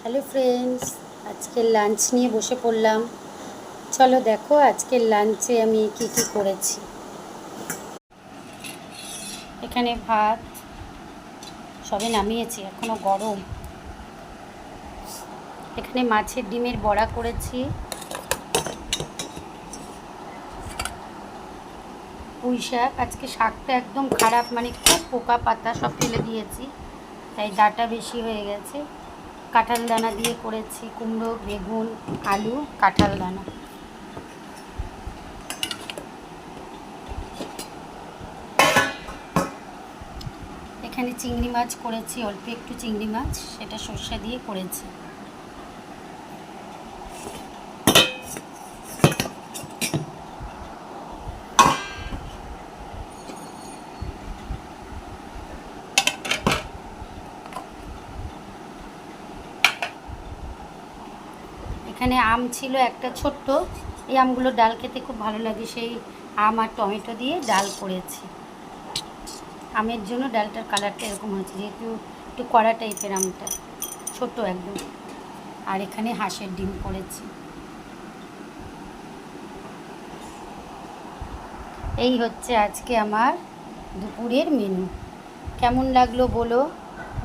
Hello friends, আজকের lunch নিয়ে বসে পড়লাম। চলো দেখো আজকের লাঞ্চে আমি কি কি করেছি। এখানে ভাত সবে নামিয়েছি, এখনো গরম। এখানে মাছের ডিমের বড়া করেছি, পুঁই শাক। আজকে শাকটা একদম খারাপ, মানে খুব পোকা পাতা, সব ফেলে দিয়েছি, তাই ডাঁটা বেশি হয়ে গেছে। কাঁঠাল দানা দিয়ে করেছি, কুমড়ো, বেগুন, আলু, কাঁঠাল দানা। এখানে চিংড়ি মাছ করেছি, অল্প একটু চিংড়ি মাছ, সেটা সর্ষে দিয়ে করেছি। এখানে আম ছিল একটা ছোট্ট, এই আমগুলো ডাল খেতে খুব ভালো লাগে, সেই আম আর টমেটো দিয়ে ডাল করেছি। আমের জন্য ডালটার কালারটা এরকম হয়েছে, যেহেতু একটু কড়া টাইপের আমটা, ছোট একদম। আর এখানে হাঁসের ডিম করেছি। এই হচ্ছে আজকে আমার দুপুরের মেনু। কেমন লাগলো বলো,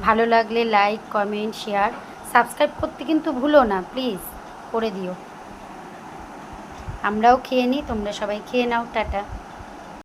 ভালো লাগলে লাইক, কমেন্ট, শেয়ার, সাবস্ক্রাইব করতে কিন্তু ভুলো না, প্লিজ করে দিও। আমরাও খেয়ে নিই, তোমরা সবাই খেয়ে নাও। টাটা।